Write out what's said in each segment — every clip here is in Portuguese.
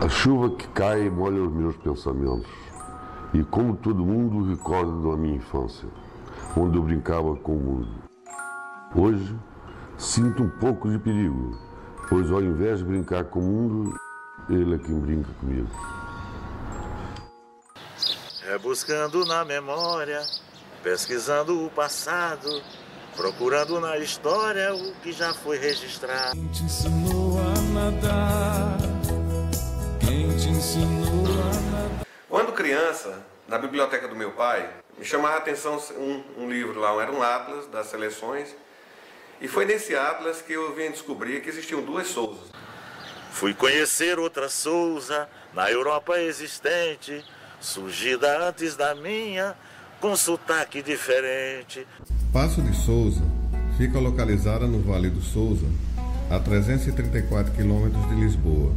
A chuva que cai molha os meus pensamentos. E como todo mundo, recordo da minha infância, onde eu brincava com o mundo. Hoje, sinto um pouco de perigo, pois ao invés de brincar com o mundo, ele é quem brinca comigo. Buscando na memória, pesquisando o passado, procurando na história o que já foi registrado. Quem te ensinou a nadar? Quem te ensinou a nadar? Quando criança, na biblioteca do meu pai, me chamava a atenção um livro lá, era um atlas das seleções, e foi nesse atlas que eu vim descobrir que existiam duas Sousas. Fui conhecer outra Sousa na Europa existente, surgida antes da minha, com sotaque diferente. Paço de Souza fica localizada no Vale do Souza, a 334 quilômetros de Lisboa.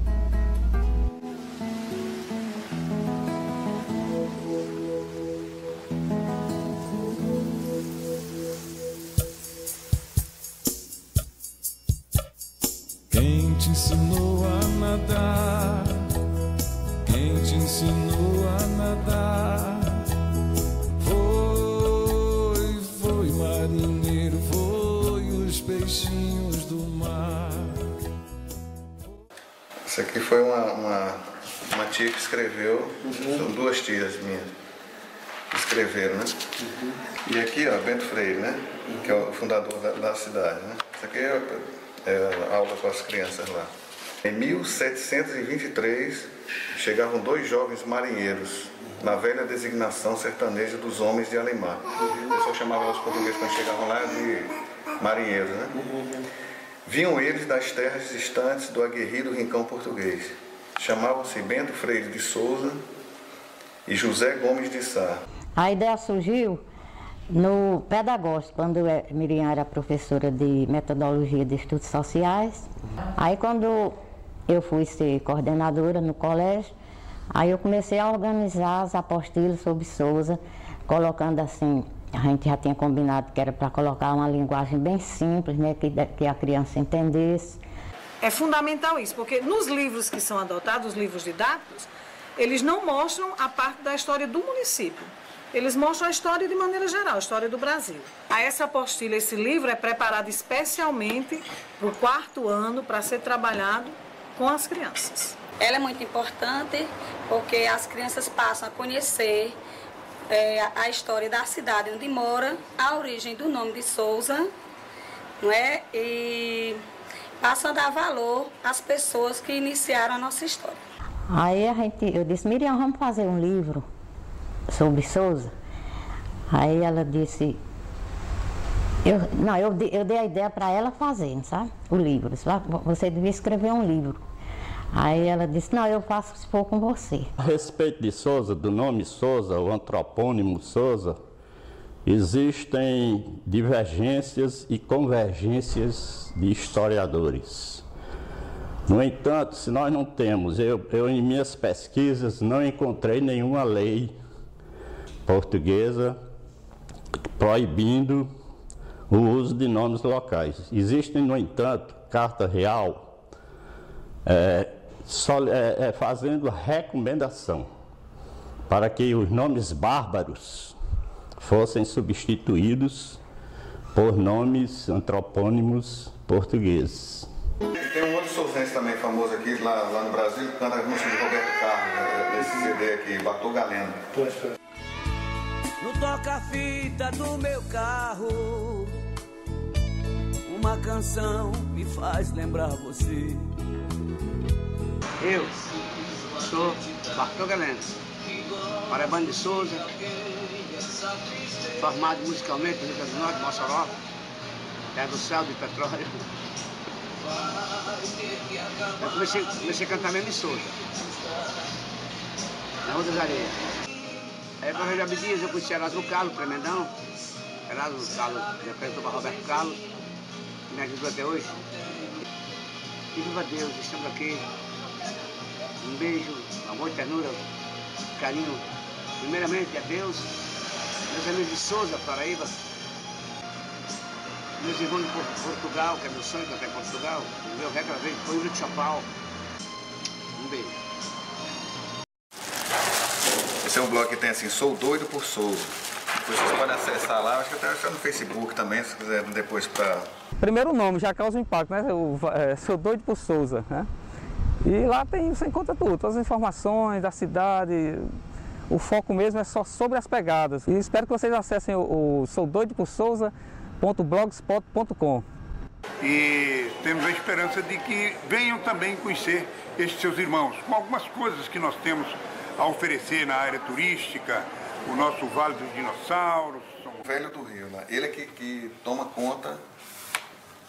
Quem te ensinou a nadar? Quem te ensinou a nadar? Foi marinheiro, foi os peixinhos do mar. Isso aqui foi uma tia que escreveu, são duas tias minhas que escreveram, né? E aqui, ó, Bento Freire, né? Que é o fundador da cidade, né? Isso aqui é aula com as crianças lá. Em 1723, chegavam dois jovens marinheiros, na velha designação sertaneja dos homens de Alemar. O pessoal chamava os portugueses quando chegavam lá de marinheiros, né? Vinham eles das terras distantes do aguerrido rincão português. Chamavam-se Bento Freire de Souza e José Gomes de Sá. A ideia surgiu no pedagógico, quando Miriam era professora de metodologia de estudos sociais. Aí quando eu fui ser coordenadora no colégio, aí eu comecei a organizar as apostilas sobre Sousa, colocando assim, a gente já tinha combinado que era para colocar uma linguagem bem simples, né, que a criança entendesse. É fundamental isso, porque nos livros que são adotados, os livros didáticos, eles não mostram a parte da história do município. Eles mostram a história de maneira geral, a história do Brasil. Essa apostila, esse livro é preparado especialmente para o 4º ano, para ser trabalhado com as crianças. Ela é muito importante porque as crianças passam a conhecer a história da cidade onde mora, a origem do nome de Sousa, não é? E passam a dar valor às pessoas que iniciaram a nossa história. Aí eu disse, Miriam, vamos fazer um livro sobre Sousa? Aí ela disse, eu dei a ideia para ela fazer, sabe? O livro. Você devia escrever um livro. Aí ela disse, não, eu faço se for com você. A respeito de Sousa, do nome Sousa, o antropônimo Sousa, existem divergências e convergências de historiadores. No entanto, se nós não temos, eu em minhas pesquisas não encontrei nenhuma lei portuguesa proibindo o uso de nomes locais. Existem, no entanto, carta real fazendo recomendação para que os nomes bárbaros fossem substituídos por nomes antropônimos portugueses. Tem um outro sousense também famoso aqui, lá no Brasil, que canta a música de Roberto Carlos, desse CD aqui, Batu Galeno. No toca-fita do meu carro, uma canção me faz lembrar você. Eu sou Bartô Galeno, paraibano de Sousa, formado musicalmente no Rio Grande do Norte, Mossoró, terra do céu, de petróleo. Eu comecei a cantar mesmo em Sousa, na Rua das Areias. Aí para Jorge Abdias eu conheci Erasmo Carlos, Tremendão. Erasmo Carlos me apresentou para Roberto Carlos, que me ajudou até hoje. E viva Deus, estamos aqui. Um beijo, amor e ternura, carinho, primeiramente a Deus, meus amigos de Sousa, Paraíba, meus irmãos de Portugal, que é meu sonho cantar em Portugal, o meu recorde foi o Rio de São Paulo. Um beijo. Esse é um blog que tem assim, Sou Doido por Souza. Vocês podem acessar lá, acho que até no Facebook também, se quiser depois para... Primeiro nome já causa impacto, né? Sou Doido por Souza, né? E lá você encontra tudo, todas as informações da cidade. O foco mesmo é só sobre as pegadas. E espero que vocês acessem o soudoidoporsouza.blogspot.com. E temos a esperança de que venham também conhecer estes seus irmãos, com algumas coisas que nós temos a oferecer na área turística, o nosso Vale dos Dinossauros. O Velho do Rio, né? Ele é que toma conta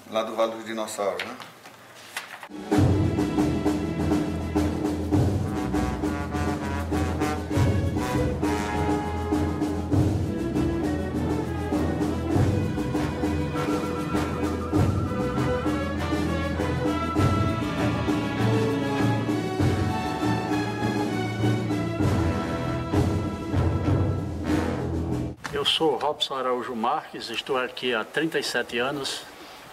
lá do Vale dos Dinossauros, né? Eu sou Robson Araújo Marques, estou aqui há 37 anos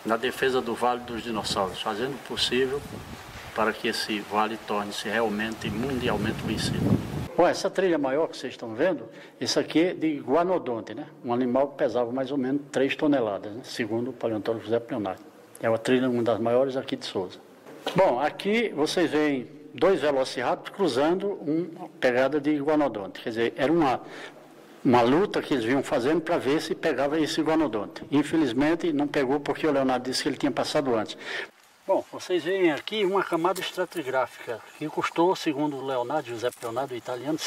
na defesa do Vale dos Dinossauros, fazendo o possível para que esse vale torne-se realmente mundialmente conhecido. Bom, essa trilha maior que vocês estão vendo, isso aqui é de iguanodonte, né? Um animal que pesava mais ou menos 3 toneladas, né? Segundo o paleontólogo José Leonardo. É uma trilha, uma das maiores aqui de Souza. Bom, aqui vocês veem 2 velociraptors cruzando uma pegada de iguanodonte, quer dizer, era uma luta que eles vinham fazendo para ver se pegava esse iguanodonte. Infelizmente não pegou porque o Leonardo disse que ele tinha passado antes. Bom, vocês veem aqui uma camada estratigráfica que custou, segundo o Leonardo, José Leonardo, italiano,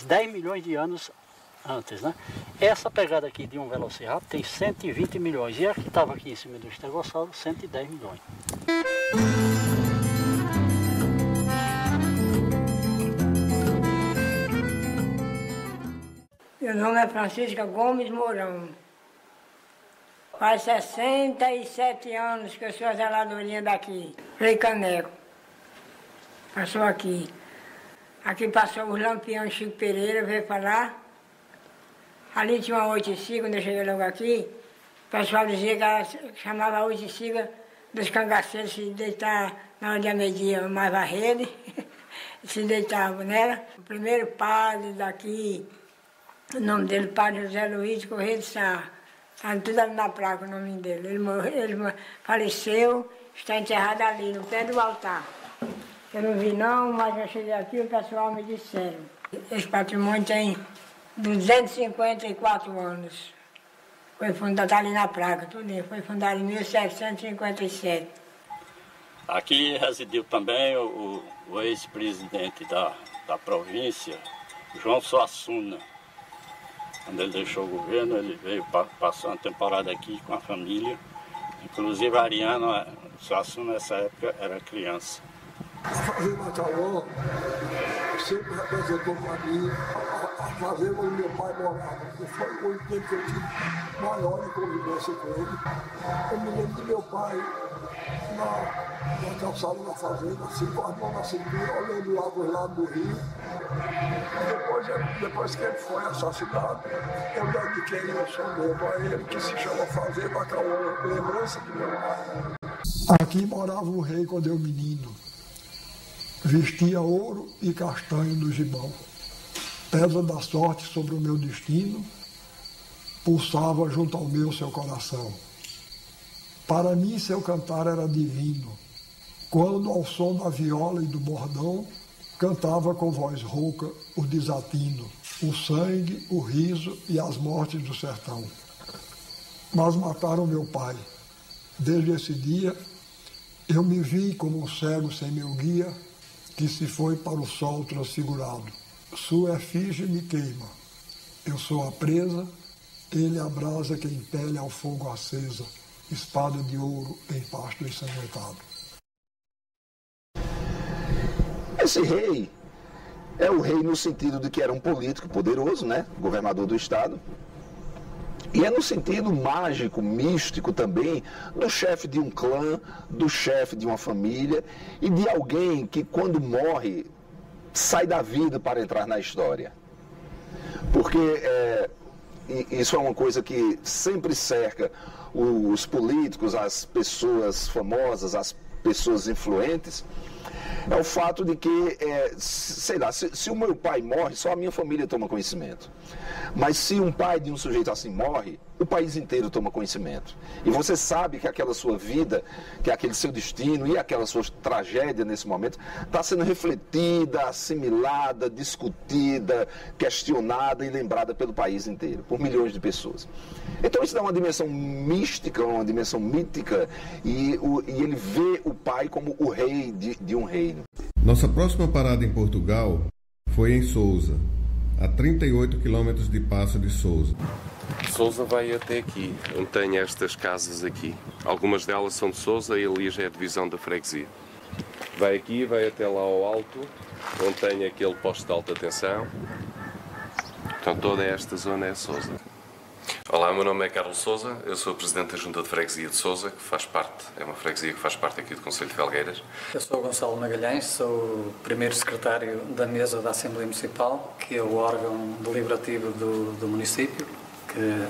10 milhões de anos antes, né? Essa pegada aqui de um velociraptor tem 120 milhões e a que estava aqui em cima do estegossauro, 110 milhões. Meu nome é Francisca Gomes Mourão. Faz 67 anos que eu sou a zeladorinha daqui, Frei Caneco. Passou aqui. Aqui passou os lampiões Chico Pereira, veio para lá. Ali tinha uma oiticiga, quando eu cheguei logo aqui. O pessoal dizia que ela chamava a oiticiga dos cangaceiros se deitar na hora de meio-dia, mais a rede. Se deitavam nela. O primeiro padre daqui, o nome dele, Padre José Luiz Correia de Sá. Está tudo ali na placa o nome dele. Ele faleceu, está enterrado ali, no pé do altar. Eu não vi não, mas eu cheguei aqui e o pessoal me disseram. Esse patrimônio tem 254 anos. Foi fundado, está ali na placa, tudo. Foi fundado em 1757. Aqui residiu também o ex-presidente da província, João Suassuna. Quando ele deixou o governo, ele veio passar uma temporada aqui com a família. Inclusive a Ariana Suassuna, nessa época, era criança. A fazenda Caló sempre representou para mim a fazenda onde meu pai morava. Foi o tempo que eu tive maior de convivência com ele. Eu me lembro de meu pai na calçada da fazenda, assim, com as mãos na cintura, olhando lá dos lados do rio. Depois que ele foi assassinado, eu dediquei o som dele a ele, que se chama Fazenda Caló, lembrança de meu pai. Aqui morava um rei quando eu menino. Vestia ouro e castanho do gibão. Pesa da sorte sobre o meu destino, pulsava junto ao meu seu coração. Para mim seu cantar era divino, quando ao som da viola e do bordão, cantava com voz rouca o desatino, o sangue, o riso e as mortes do sertão. Mas mataram meu pai. Desde esse dia, eu me vi como um cego sem meu guia, que se foi para o sol transfigurado. Sua efígie me queima. Eu sou a presa, ele a brasa que impele ao fogo acesa, espada de ouro em pasto ensanguentado. Esse rei é o rei no sentido de que era um político poderoso, né? Governador do estado. E é no sentido mágico, místico também, do chefe de um clã, do chefe de uma família e de alguém que, quando morre, sai da vida para entrar na história. Porque isso é uma coisa que sempre cerca os políticos, as pessoas famosas, as pessoas influentes, é o fato de que, sei lá, se o meu pai morre, só a minha família toma conhecimento. Mas se um pai de um sujeito assim morre, o país inteiro toma conhecimento. E você sabe que aquela sua vida, que aquele seu destino e aquela sua tragédia nesse momento está sendo refletida, assimilada, discutida, questionada e lembrada pelo país inteiro, por milhões de pessoas. Então isso dá uma dimensão mística, uma dimensão mítica, e ele vê o pai como o rei de um reino. Nossa próxima parada em Portugal foi em Sousa, a 38 quilômetros de Paço de Sousa. Sousa vai até aqui, onde tem estas casas aqui. Algumas delas são de Sousa e ali já é a divisão da freguesia. Vai aqui, vai até lá ao alto, onde tem aquele posto de alta tensão. Então toda esta zona é Sousa. Olá, meu nome é Carlos Sousa, eu sou o Presidente da Junta de Freguesia de Sousa, que faz parte, é uma freguesia que faz parte aqui do Concelho de Felgueiras. Eu sou o Gonçalo Magalhães, sou o primeiro secretário da mesa da Assembleia Municipal, que é o órgão deliberativo do município, que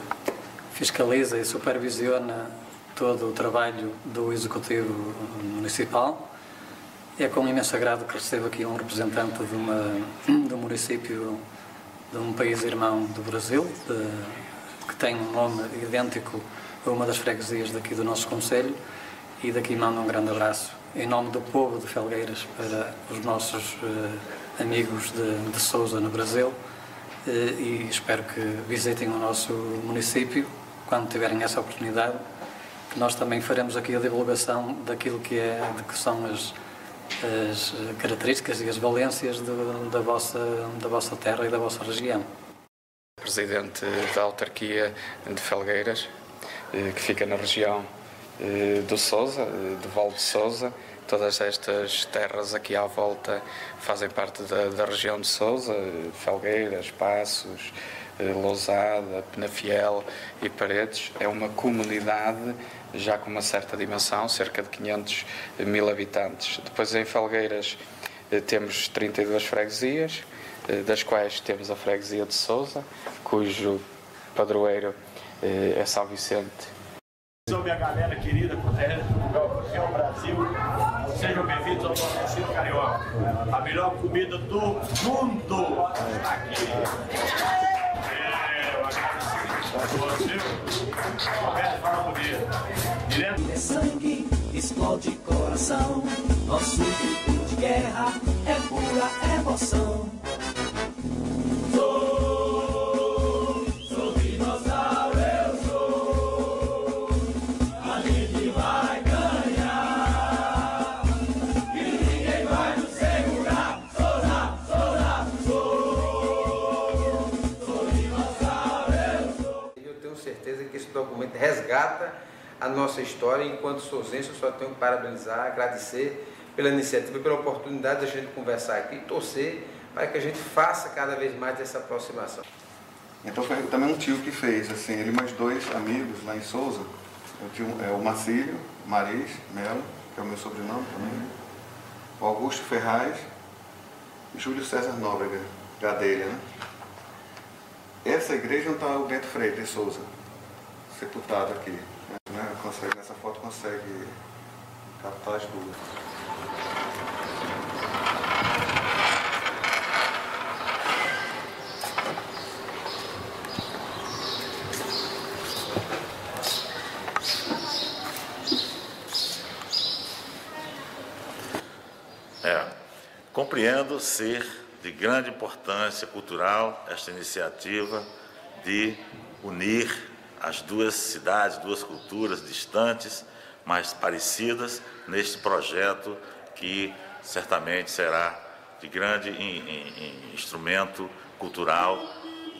fiscaliza e supervisiona todo o trabalho do Executivo Municipal. É com imenso agrado que recebo aqui um representante de um município de um país irmão do Brasil, que tem um nome idêntico a uma das freguesias daqui do nosso concelho, e daqui mando um grande abraço em nome do povo de Felgueiras para os nossos amigos de Sousa no Brasil, e espero que visitem o nosso município quando tiverem essa oportunidade, que nós também faremos aqui a divulgação daquilo que são as características e as valências da vossa terra e da vossa região. Presidente da autarquia de Felgueiras, que fica na região do Sousa, do Vale de Sousa. Todas estas terras aqui à volta fazem parte da região de Sousa, Felgueiras, Paços, Lousada, Penafiel e Paredes. É uma comunidade já com uma certa dimensão, cerca de 500 mil habitantes. Depois em Felgueiras temos 32 freguesias, das quais temos a freguesia de Sousa, cujo padroeiro é São Vicente. Sobre a galera querida, conterrânea de Portugal, que é o Brasil, sejam bem-vindos ao Nordestino Carioca, a melhor comida do mundo aqui. Eu agradeço Roberto, fala comigo. Direto. É sangue, explode coração, nosso grito de guerra é pura emoção. Sou dinossauro, eu sou. A gente vai ganhar e ninguém vai nos segurar. Sou dinossauro, eu sou. Eu tenho certeza que esse documento resgata a nossa história. Enquanto sousense, eu só tenho que parabenizar, agradecer pela iniciativa, pela oportunidade de a gente conversar aqui e torcer para que a gente faça cada vez mais dessa aproximação. Então foi também um tio que fez, assim, ele e mais dois amigos lá em Sousa, o Marcílio Maris Melo, que é o meu sobrenome também, o Augusto Ferraz e Júlio César Nóbrega, Gadelha, né? Essa igreja não está o Bento Freire de Sousa, sepultado aqui, né? Nessa foto consegue captar as duas. Compreendo ser de grande importância cultural esta iniciativa de unir as duas cidades, duas culturas distantes, mas parecidas, neste projeto que certamente será de grande instrumento cultural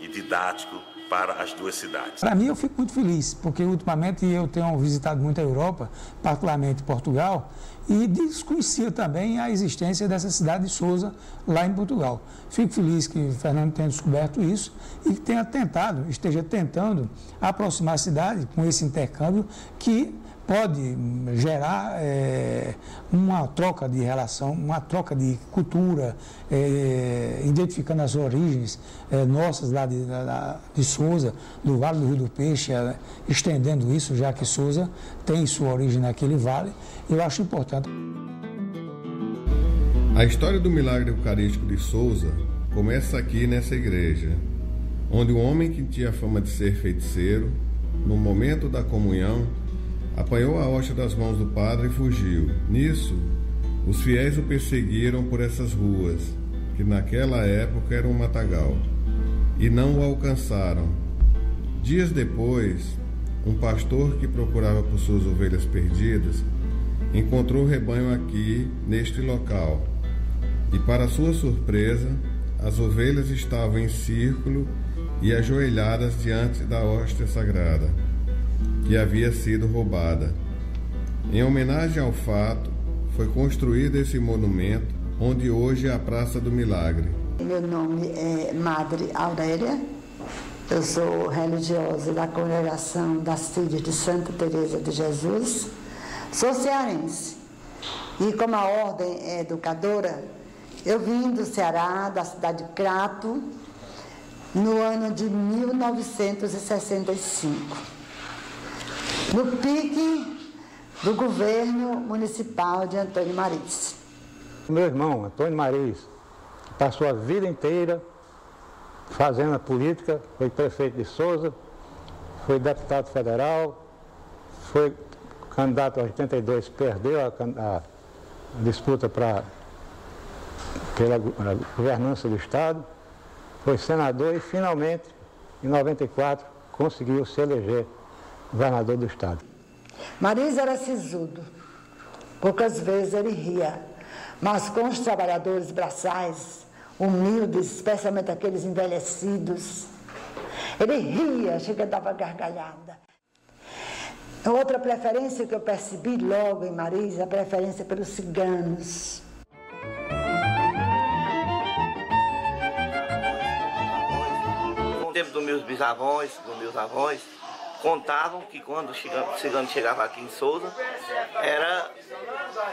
e didático para as duas cidades. Para mim, eu fico muito feliz, porque ultimamente eu tenho visitado muito a Europa, particularmente Portugal, e desconhecia também a existência dessa cidade de Sousa lá em Portugal. Fico feliz que o Fernando tenha descoberto isso e que esteja tentando aproximar a cidade com esse intercâmbio que pode gerar uma troca de relação, uma troca de cultura, identificando as origens nossas lá de Sousa, do Vale do Rio do Peixe, estendendo isso, já que Sousa tem sua origem naquele vale, eu acho importante. A história do milagre eucarístico de Souza começa aqui nessa igreja, onde um homem que tinha fama de ser feiticeiro, no momento da comunhão, apanhou a hóstia das mãos do padre e fugiu. Nisso, os fiéis o perseguiram por essas ruas, que naquela época eram um matagal, e não o alcançaram. Dias depois, um pastor que procurava por suas ovelhas perdidas encontrou o rebanho aqui, neste local, e para sua surpresa, as ovelhas estavam em círculo e ajoelhadas diante da hóstia sagrada, que havia sido roubada. Em homenagem ao fato, foi construído esse monumento, onde hoje é a Praça do Milagre. Meu nome é Madre Aurélia, eu sou religiosa da Congregação das Filhas de Santa Teresa de Jesus, sou cearense. E como a ordem é educadora, eu vim do Ceará, da cidade de Crato, no ano de 1965, no pique do governo municipal de Antônio Mariz. Meu irmão, Antônio Mariz, passou a vida inteira fazendo a política, foi prefeito de Souza, foi deputado federal, foi candidato a 82, perdeu a disputa pela governança do Estado, foi senador e finalmente, em 94, conseguiu se eleger governador do Estado. Mariz era sisudo, poucas vezes ele ria, mas com os trabalhadores braçais, humildes, especialmente aqueles envelhecidos, ele ria, chega a dar gargalhada. Outra preferência que eu percebi logo em Mariz, a preferência pelos ciganos. No tempo dos meus bisavós, dos meus avós, contavam que quando o cigano chegava aqui em Souza, era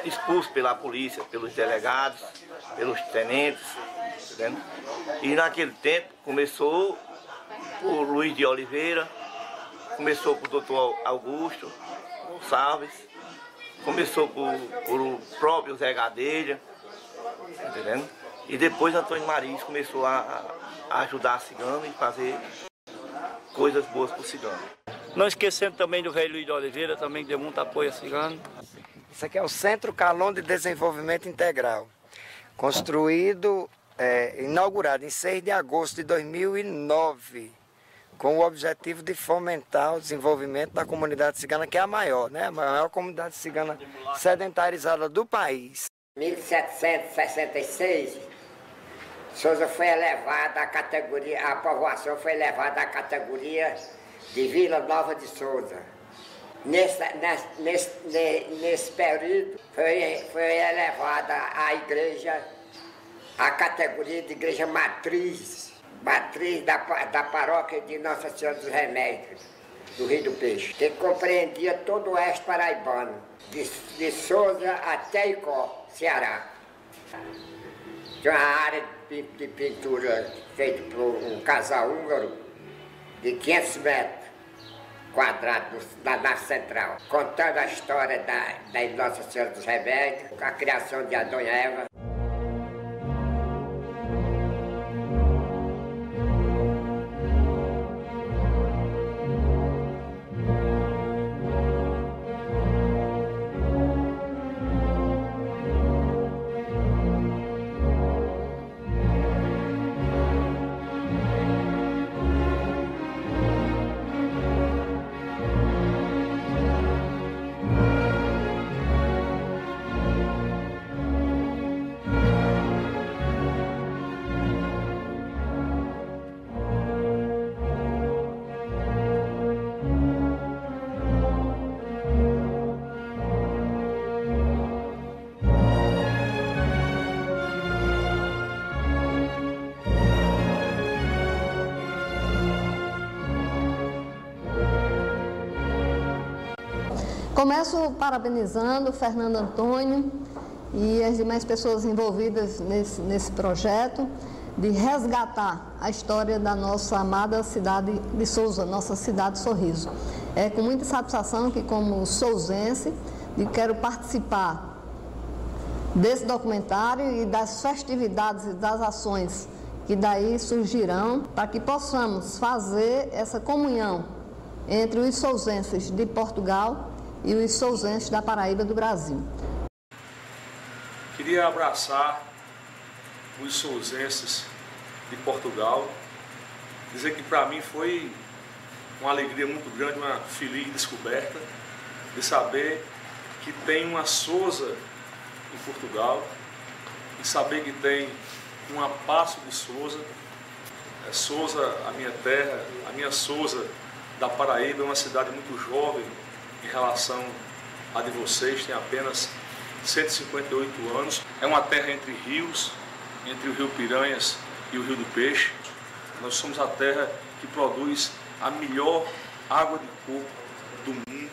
expulso pela polícia, pelos delegados, pelos tenentes, entendeu? E naquele tempo começou por Luiz de Oliveira, começou por doutor Augusto Gonçalves, começou por o próprio Zé Gadelha, entendendo? E depois Antônio Mariz começou a ajudar cigano e fazer coisas boas para o cigano. Não esquecendo também do velho Luiz de Oliveira, também que deu muito apoio a cigano. Isso aqui é o Centro Calon de Desenvolvimento Integral, construído, inaugurado em 6 de agosto de 2009, com o objetivo de fomentar o desenvolvimento da comunidade cigana, que é a maior, né? A maior comunidade cigana sedentarizada do país. Em 1766, Souza foi elevada à categoria, a povoação foi elevada à categoria de Vila Nova de Souza. Nesse período foi elevada a igreja à categoria de igreja matriz da paróquia de Nossa Senhora dos Remédios, do Rio do Peixe, que compreendia todo o oeste paraibano, de Souza até Icó, Ceará. Tinha uma área de pintura feita por um casal húngaro de 500 metros quadrados na central, contando a história da Nossa Senhora dos Remédios, a criação de Adão e Eva. Começo parabenizando o Fernando Antônio e as demais pessoas envolvidas nesse projeto de resgatar a história da nossa amada cidade de Souza, nossa cidade Sorriso. É com muita satisfação que, como souzense, quero participar desse documentário e das festividades e das ações que daí surgirão, para que possamos fazer essa comunhão entre os sousenses de Portugal e os sousenses da Paraíba do Brasil. Queria abraçar os sousenses de Portugal, dizer que para mim foi uma alegria muito grande, uma feliz descoberta de saber que tem uma Sousa em Portugal, e saber que tem uma Paço de Sousa. Sousa, a minha terra, a minha Sousa da Paraíba, é uma cidade muito jovem em relação à de vocês, tem apenas 158 anos. É uma terra entre rios, entre o Rio Piranhas e o Rio do Peixe. Nós somos a terra que produz a melhor água de coco do mundo.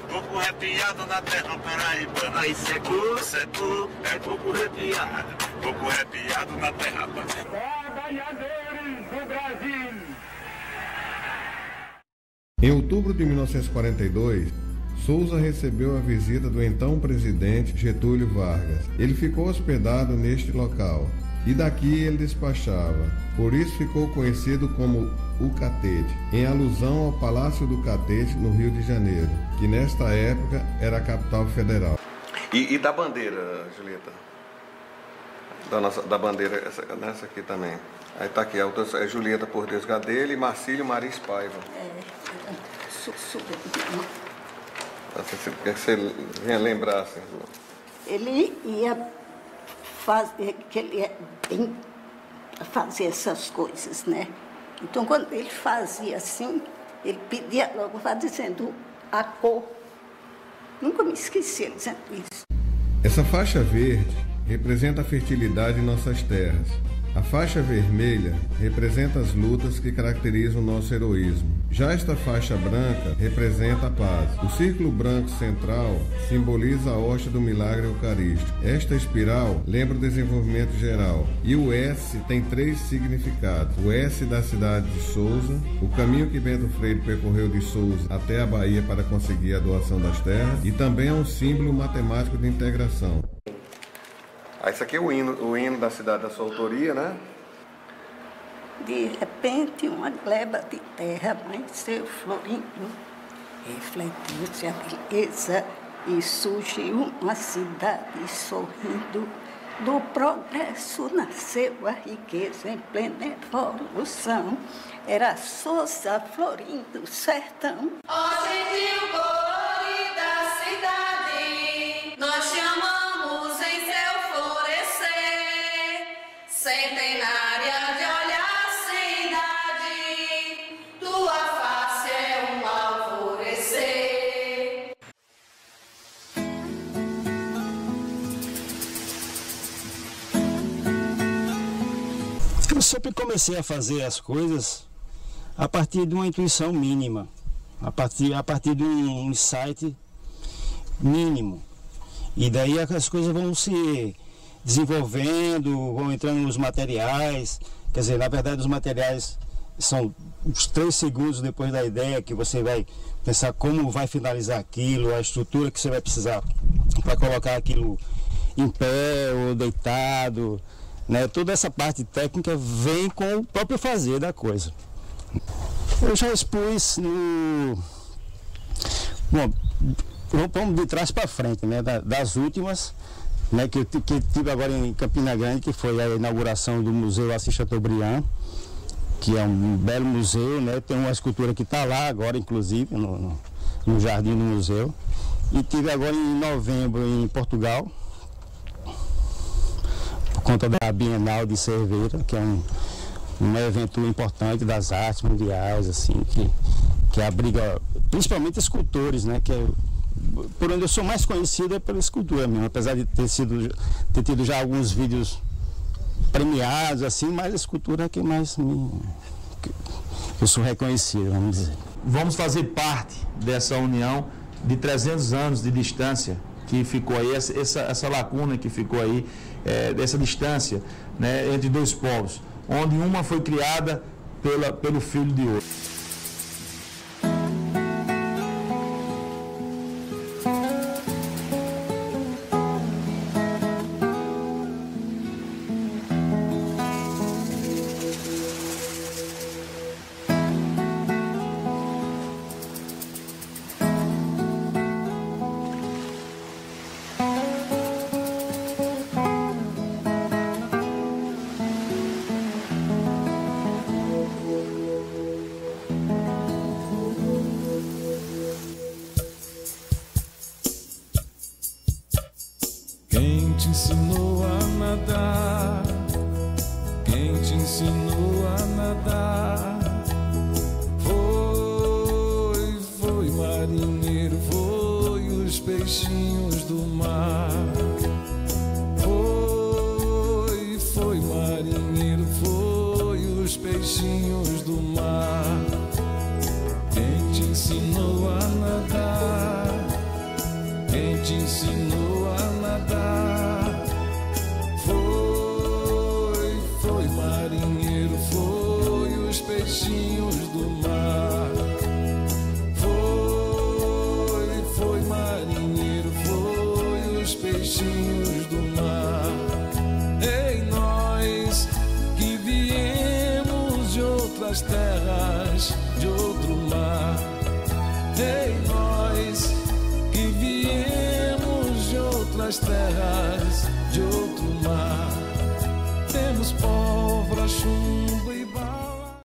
Coco arrepiado na terra paraibana. Aí é coco arrepiado na terra paraibana. Trabalhadores do Brasil. Em outubro de 1942, Sousa recebeu a visita do então presidente Getúlio Vargas. Ele ficou hospedado neste local e daqui ele despachava. Por isso ficou conhecido como o Catete, em alusão ao Palácio do Catete, no Rio de Janeiro, que nesta época era a capital federal. E da bandeira, Julieta? Da bandeira, nessa aqui também. Aí tá aqui, é Julieta Por Deus Gadelha e Marcílio Maris Paiva. Quer que você venha lembrar, assim. Ele ia fazer, que ele ia bem fazer essas coisas, né? Então, quando ele fazia assim, ele pedia logo, vai dizendo a cor. Nunca me esqueci ele dizendo isso. Essa faixa verde representa a fertilidade em nossas terras. A faixa vermelha representa as lutas que caracterizam o nosso heroísmo. Já esta faixa branca representa a paz. O círculo branco central simboliza a hóstia do milagre eucarístico. Esta espiral lembra o desenvolvimento geral. E o S tem 3 significados. O S da cidade de Sousa, o caminho que Bento Freire percorreu de Sousa até a Bahia para conseguir a doação das terras, e também é um símbolo matemático de integração. Esse aqui é o hino da cidade da sua autoria, né? De repente, uma gleba de terra amanheceu florindo, refletiu-se a beleza e surgiu uma cidade sorrindo. Do progresso nasceu a riqueza em plena evolução. Era Sousa florindo o sertão. Ó, gentil colorida cidade, nós chamamos em seu florescer, centenária de olhar cidade, tua face é um alvorecer. Eu sempre comecei a fazer as coisas a partir de uma intuição mínima, a partir de um insight mínimo. E daí as coisas vão se desenvolvendo, vão entrando nos materiais. Quer dizer, na verdade os materiais são uns 3 segundos depois da ideia que você vai pensar como vai finalizar aquilo, a estrutura que você vai precisar para colocar aquilo em pé ou deitado, né? Toda essa parte técnica vem com o próprio fazer da coisa. Eu já expus no... Bom, vamos de trás para frente, né? Das últimas, né? Que tive agora em Campina Grande, que foi a inauguração do Museu Assis Chateaubriand, que é um belo museu, né? Tem uma escultura que está lá agora, inclusive, no jardim do museu. E tive agora em novembro em Portugal, por conta da Bienal de Cerveira, que é um evento importante das artes mundiais, assim, que abriga principalmente escultores, né? Que por onde eu sou mais conhecido é pela escultura mesmo, apesar de ter tido já alguns vídeos premiados, assim, mas a escultura é que mais eu sou reconhecido, vamos dizer. Vamos fazer parte dessa união de 300 anos de distância que ficou aí, essa lacuna que ficou aí, dessa distância, né, entre dois povos, onde uma foi criada pelo filho de outro. ensinou a nadar. Foi marinheiro, foi os peixinhos do mar. Foi marinheiro, foi os peixinhos do mar. Ei, nós que viemos de outras terras, de outro mar. Ei, nós que viemos de outras terras, de outro mar. Temos pólvora, chumbo